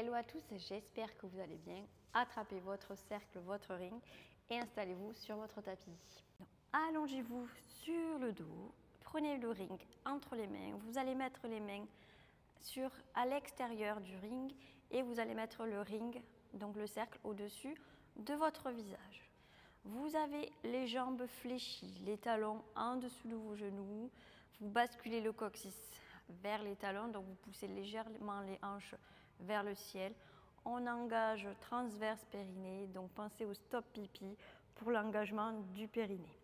Hello à tous, j'espère que vous allez bien. Attrapez votre cercle, votre ring et installez-vous sur votre tapis. Allongez-vous sur le dos, prenez le ring entre les mains. Vous allez mettre les mains à l'extérieur du ring et vous allez mettre le ring, donc le cercle, au-dessus de votre visage. Vous avez les jambes fléchies, les talons en dessous de vos genoux. Vous basculez le coccyx vers les talons, donc vous poussez légèrement les hanches vers le ciel. On engage transverse périnée, donc pensez au stop pipi pour l'engagement du périnée.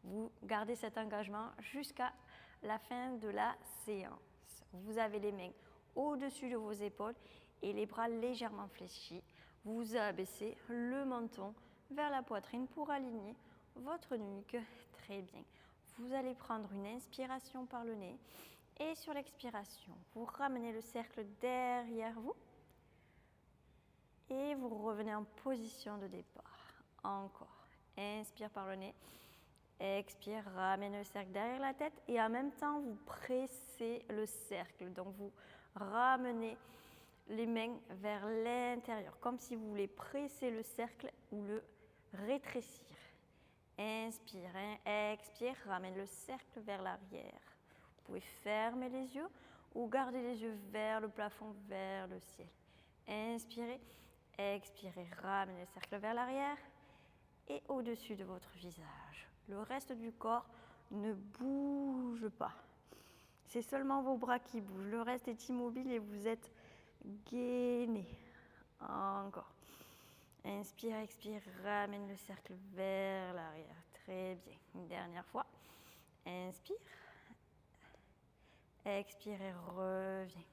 Vous gardez cet engagement jusqu'à la fin de la séance. Vous avez les mains au-dessus de vos épaules et les bras légèrement fléchis. Vous abaissez le menton vers la poitrine pour aligner votre nuque. Très bien. Vous allez prendre une inspiration par le nez et sur l'expiration, vous ramenez le cercle derrière vous et vous revenez en position de départ. Encore. Inspire par le nez. Expire, ramenez le cercle derrière la tête et en même temps, vous pressez le cercle. Donc, vous ramenez les mains vers l'intérieur, comme si vous voulez presser le cercle ou le rétrécir. Inspire, expire, ramène le cercle vers l'arrière. Vous pouvez fermer les yeux ou garder les yeux vers le plafond, vers le ciel. Inspirez, expirez, ramenez le cercle vers l'arrière et au-dessus de votre visage. Le reste du corps ne bouge pas. C'est seulement vos bras qui bougent. Le reste est immobile et vous êtes gainé. Encore. Inspire, expire, ramène le cercle vers l'arrière. Très bien. Une dernière fois. Inspire. Expire et reviens.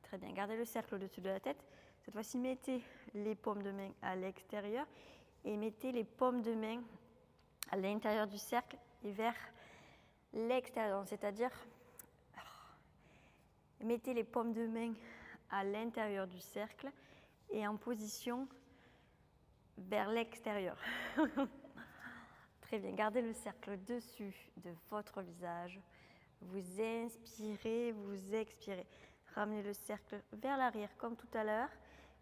Très bien. Gardez le cercle au-dessus de la tête. Cette fois-ci, mettez les paumes de main à l'extérieur et mettez les paumes de main à l'intérieur du cercle et vers l'extérieur. C'est-à-dire, mettez les paumes de main à l'intérieur du cercle et en position vers l'extérieur. Très bien, gardez le cercle au-dessus de votre visage. Vous inspirez, vous expirez. Ramenez le cercle vers l'arrière comme tout à l'heure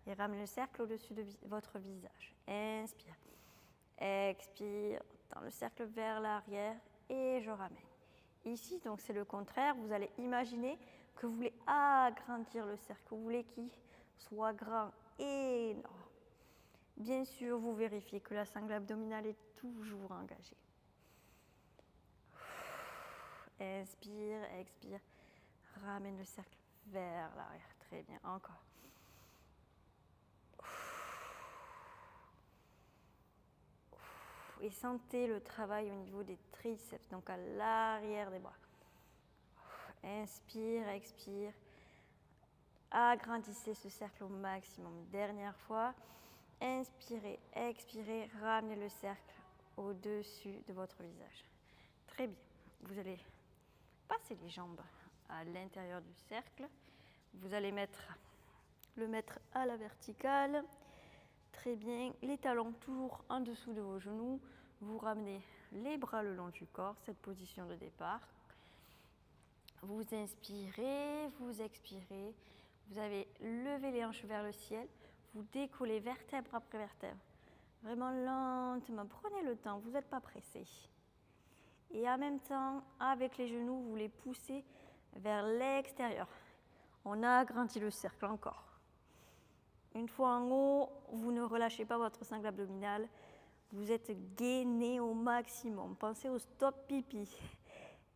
et ramenez le cercle au-dessus de votre visage. Inspire, expire, tends le cercle vers l'arrière et je ramène. Ici, donc c'est le contraire. Vous allez imaginer que vous voulez agrandir le cercle. Vous voulez qu'il soit grand, énorme. Bien sûr, vous vérifiez que la sangle abdominale est toujours engagée. Inspire, expire, ramène le cercle vers l'arrière. Très bien, encore. Et sentez le travail au niveau des triceps, donc à l'arrière des bras. Inspire, expire. Agrandissez ce cercle au maximum. Dernière fois. Inspirez, expirez, ramenez le cercle au-dessus de votre visage. Très bien. Vous allez passer les jambes à l'intérieur du cercle. Vous allez le mettre à la verticale. Très bien. Les talons toujours en dessous de vos genoux. Vous ramenez les bras le long du corps, cette position de départ. Vous inspirez, vous expirez. Vous avez levé les hanches vers le ciel. Vous décollez vertèbre après vertèbre. Vraiment lentement. Prenez le temps, vous n'êtes pas pressé. Et en même temps, avec les genoux, vous les poussez vers l'extérieur. On agrandit le cercle encore. Une fois en haut, vous ne relâchez pas votre sangle abdominale. Vous êtes gainé au maximum. Pensez au stop pipi.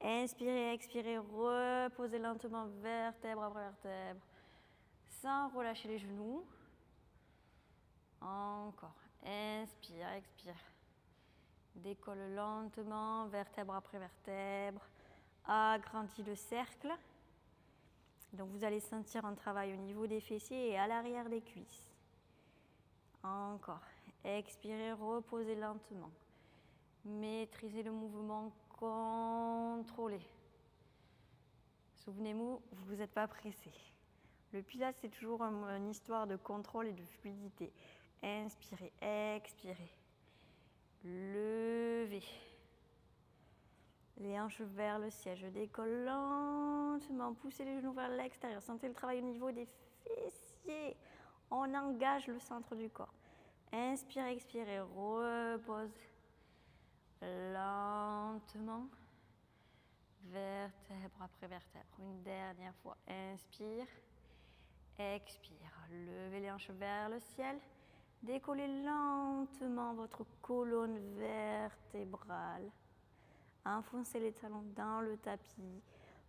Inspirez, expirez, reposez lentement vertèbre après vertèbre. Sans relâcher les genoux. Encore. Inspire, expire. Décolle lentement, vertèbre après vertèbre. Agrandis le cercle. Donc vous allez sentir un travail au niveau des fessiers et à l'arrière des cuisses. Encore. Expirez, reposez lentement. Maîtrisez le mouvement, contrôlez. Souvenez-vous, vous n'êtes pas pressé. Le pilates, c'est toujours une histoire de contrôle et de fluidité. Inspirez, expirez. Levez. Les hanches vers le ciel. Je décolle lentement. Poussez les genoux vers l'extérieur. Sentez le travail au niveau des fessiers. On engage le centre du corps. Inspire, expirez, repose lentement, vertèbre après vertèbre. Une dernière fois, inspire, expire. Levez les hanches vers le ciel. Décollez lentement votre colonne vertébrale. Enfoncez les talons dans le tapis.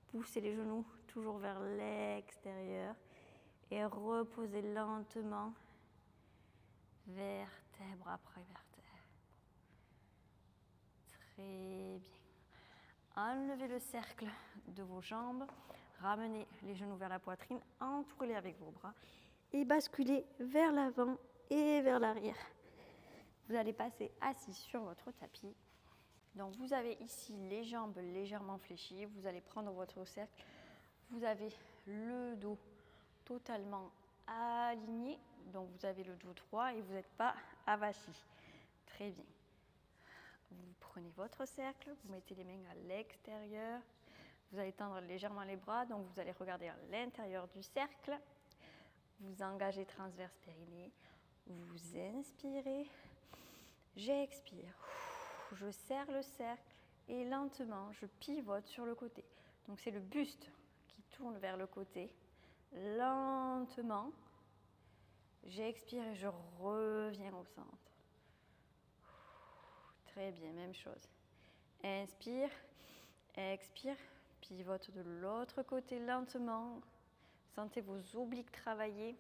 Poussez les genoux toujours vers l'extérieur. Et reposez lentement, vertèbre après vertèbre. Très bien. Enlevez le cercle de vos jambes. Ramenez les genoux vers la poitrine. Entourez-les avec vos bras. Et basculez vers l'avant et vers l'arrière. Vous allez passer assis sur votre tapis. Donc vous avez ici les jambes légèrement fléchies. Vous allez prendre votre cercle. Vous avez le dos totalement aligné. Donc vous avez le dos droit et vous n'êtes pas avachi. Très bien. Vous prenez votre cercle, vous mettez les mains à l'extérieur. Vous allez tendre légèrement les bras. Donc vous allez regarder à l'intérieur du cercle. Vous engagez transverse périnée. Vous inspirez. J'expire. Je serre le cercle et lentement, je pivote sur le côté. Donc c'est le buste qui tourne vers le côté. Lentement, j'expire et je reviens au centre. Très bien, même chose. Inspire, expire, pivote de l'autre côté lentement. Sentez vos obliques travailler.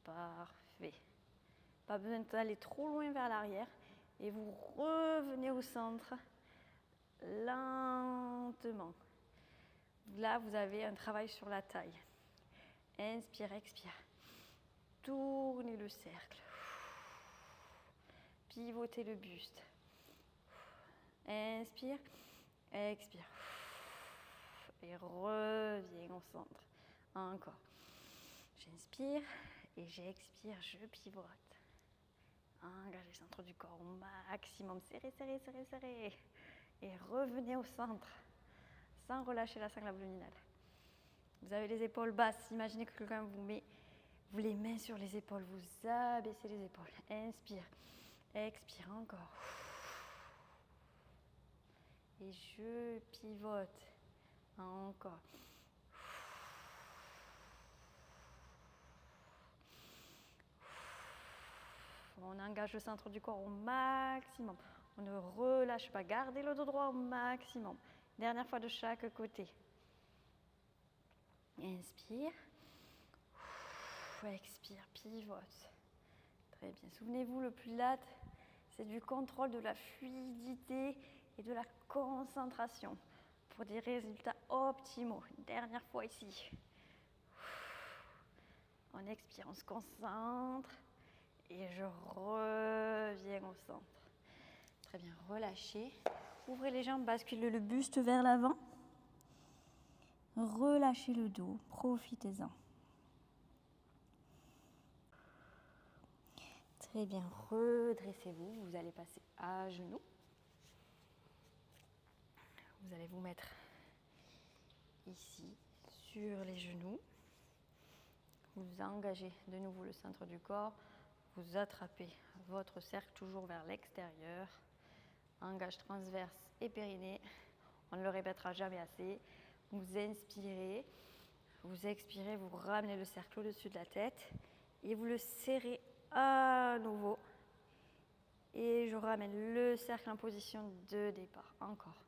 Parfait. Pas besoin d'aller trop loin vers l'arrière. Et vous revenez au centre lentement. Là, vous avez un travail sur la taille. Inspire, expire. Tournez le cercle. Pivotez le buste. Inspire, expire. Et reviens au centre. Encore. J'inspire et j'expire, je pivote. Engagez le centre du corps au maximum. Serrez, serrez, serrez, serrez. Et revenez au centre sans relâcher la sangle abdominale. Vous avez les épaules basses. Imaginez que quelqu'un vous met les mains sur les épaules. Vous abaissez les épaules. Inspire. Expire encore. Et je pivote. Encore. On engage le centre du corps au maximum. On ne relâche pas. Gardez le dos droit au maximum. Dernière fois de chaque côté. Inspire. Expire, pivote. Très bien. Souvenez-vous, le Pilates, c'est du contrôle de la fluidité et de la concentration pour des résultats optimaux. Dernière fois ici. On expire, on se concentre. Et je reviens au centre. Très bien, relâchez. Ouvrez les jambes, basculez le buste vers l'avant. Relâchez le dos, profitez-en. Très bien, redressez-vous. Vous allez passer à genoux. Vous allez vous mettre ici, sur les genoux. Vous engagez de nouveau le centre du corps. Vous attrapez votre cercle toujours vers l'extérieur. Engage transverse et périnée. On ne le répétera jamais assez. Vous inspirez, vous expirez, vous ramenez le cercle au-dessus de la tête et vous le serrez à nouveau. Et je ramène le cercle en position de départ. Encore.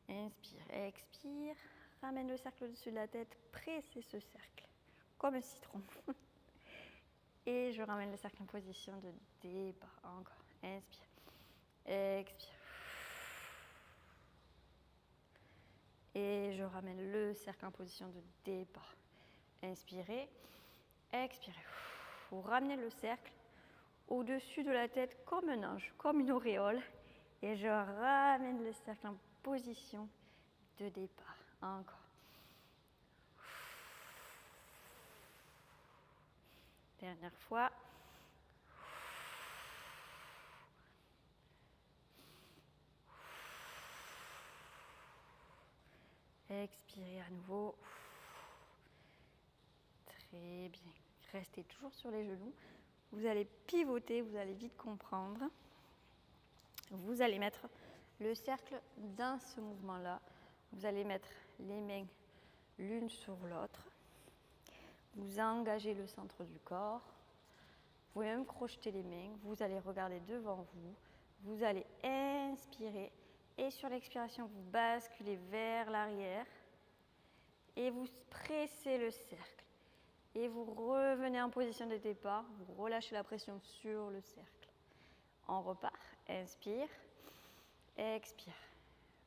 Inspire, expire. Ramène le cercle au-dessus de la tête. Pressez ce cercle comme un citron. Et je ramène le cercle en position de départ. Encore. Inspire. Expire. Et je ramène le cercle en position de départ. Inspirez. Expirez. Vous ramenez le cercle au-dessus de la tête comme un ange, comme une auréole. Et je ramène le cercle en position de départ. Encore. Dernière fois. Expirez à nouveau. Très bien. Restez toujours sur les genoux. Vous allez pivoter, vous allez vite comprendre. Vous allez mettre le cercle dans ce mouvement-là. Vous allez mettre les mains l'une sur l'autre. Vous engagez le centre du corps. Vous pouvez même crocheter les mains. Vous allez regarder devant vous. Vous allez inspirer. Et sur l'expiration, vous basculez vers l'arrière. Et vous pressez le cercle. Et vous revenez en position de départ. Vous relâchez la pression sur le cercle. On repart. Inspire. Expire.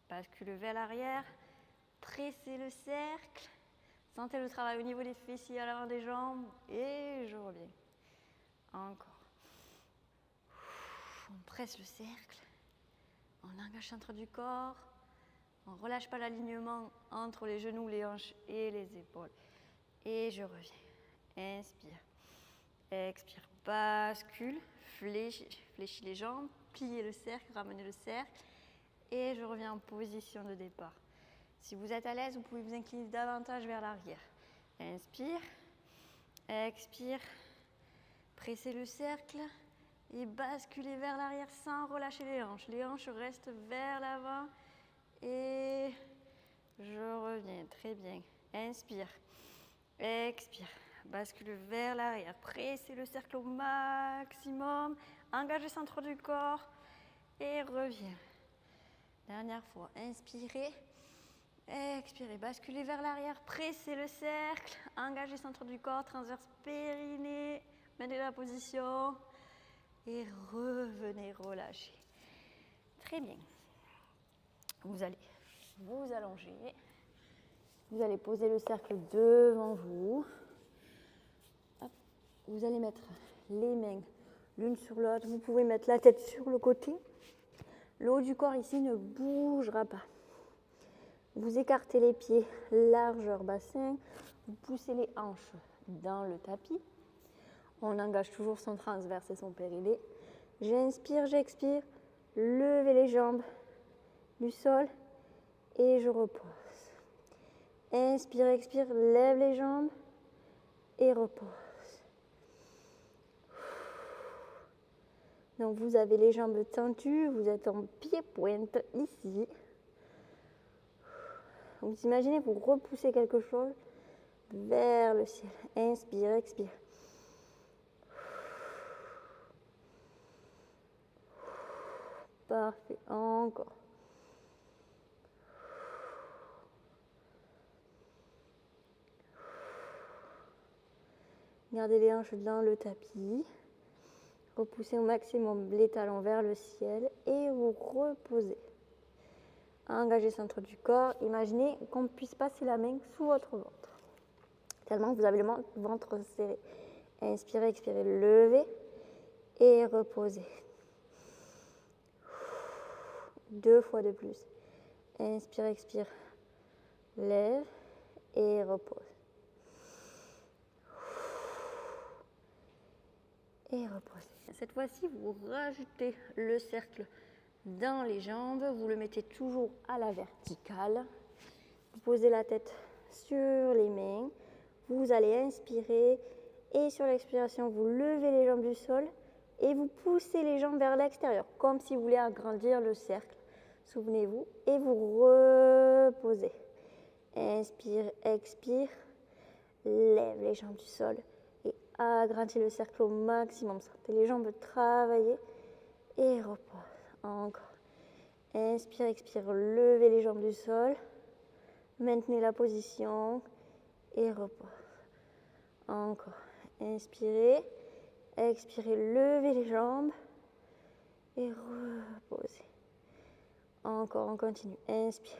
Bascule vers l'arrière. Pressez le cercle. Sentez le travail au niveau des fessiers à l'avant des jambes. Et je reviens. Encore. On presse le cercle. On engage le centre du corps. On ne relâche pas l'alignement entre les genoux, les hanches et les épaules. Et je reviens. Inspire. Expire. Bascule. Fléchis les jambes. Pliez le cercle. Ramenez le cercle. Et je reviens en position de départ. Si vous êtes à l'aise, vous pouvez vous incliner davantage vers l'arrière. Inspire. Expire. Pressez le cercle. Et basculez vers l'arrière sans relâcher les hanches. Les hanches restent vers l'avant. Et je reviens. Très bien. Inspire. Expire. Bascule vers l'arrière. Pressez le cercle au maximum. Engagez le centre du corps. Et reviens. Dernière fois. Inspirez. Expirez. Basculez vers l'arrière. Pressez le cercle. Engagez le centre du corps. Transverse périnée. Maintenez la position. Et revenez relâcher. Très bien. Vous allez vous allonger. Vous allez poser le cercle devant vous. Hop. Vous allez mettre les mains l'une sur l'autre. Vous pouvez mettre la tête sur le côté. Le haut du corps ici ne bougera pas. Vous écartez les pieds, largeur bassin. Vous poussez les hanches dans le tapis. On engage toujours son transverse et son périnée. J'inspire, j'expire. Levez les jambes du sol et je repose. Inspire, expire, lève les jambes et repose. Donc vous avez les jambes tendues, vous êtes en pied-pointe ici. Vous imaginez, vous repoussez quelque chose vers le ciel. Inspire, expire. Parfait, encore. Gardez les hanches dans le tapis. Repoussez au maximum les talons vers le ciel et vous reposez. Engagez le centre du corps. Imaginez qu'on puisse passer la main sous votre ventre. Tellement que vous avez le ventre serré. Inspirez, expirez, levez et reposez. 2 fois de plus. Inspire, expire, lève et repose. Et reposez. Cette fois-ci, vous rajoutez le cercle dans les jambes. Vous le mettez toujours à la verticale. Vous posez la tête sur les mains. Vous allez inspirer et sur l'expiration, vous levez les jambes du sol et vous poussez les jambes vers l'extérieur, comme si vous voulez agrandir le cercle. Souvenez-vous et vous reposez. Inspire, expire, lève les jambes du sol et agrandis le cercle au maximum. Sentez les jambes travailler et repose. Encore. Inspire, expire, levez les jambes du sol. Maintenez la position et repose. Encore. Inspirez, expirez, levez les jambes et reposez. Encore, on continue. Inspire,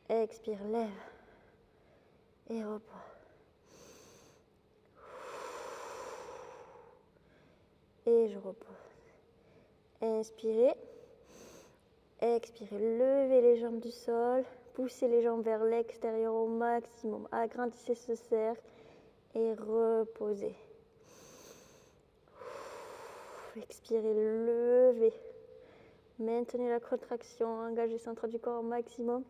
expire, lève et repose. Et je repose. Inspirez, expirez, levez les jambes du sol, poussez les jambes vers l'extérieur au maximum, agrandissez ce cercle et reposez. Expirez, levez. Maintenez la contraction, engagez le centre du corps au maximum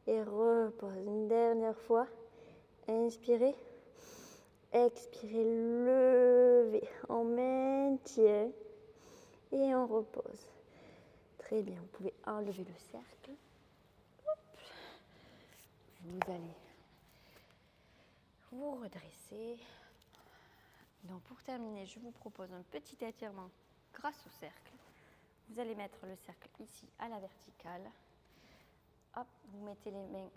et repose. Une dernière fois. Inspirez, expirez, levez, on maintient et on repose. Très bien, vous pouvez enlever le cercle. Hop. Vous allez vous redresser. Donc pour terminer, je vous propose un petit étirement grâce au cercle. Vous allez mettre le cercle ici à la verticale. Hop, vous mettez les mains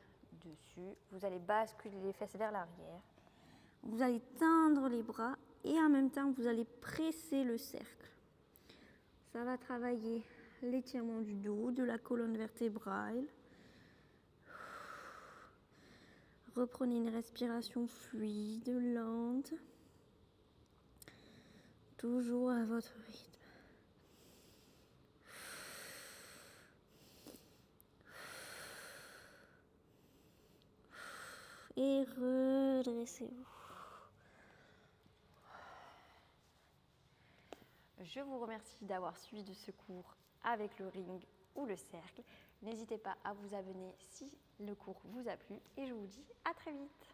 dessus. Vous allez basculer les fesses vers l'arrière. Vous allez tendre les bras et en même temps, vous allez presser le cercle. Ça va travailler l'étirement du dos, de la colonne vertébrale. Reprenez une respiration fluide, lente. Toujours à votre rythme. Et redressez-vous. Je vous remercie d'avoir suivi ce cours avec le ring ou le cercle. N'hésitez pas à vous abonner si le cours vous a plu et je vous dis à très vite.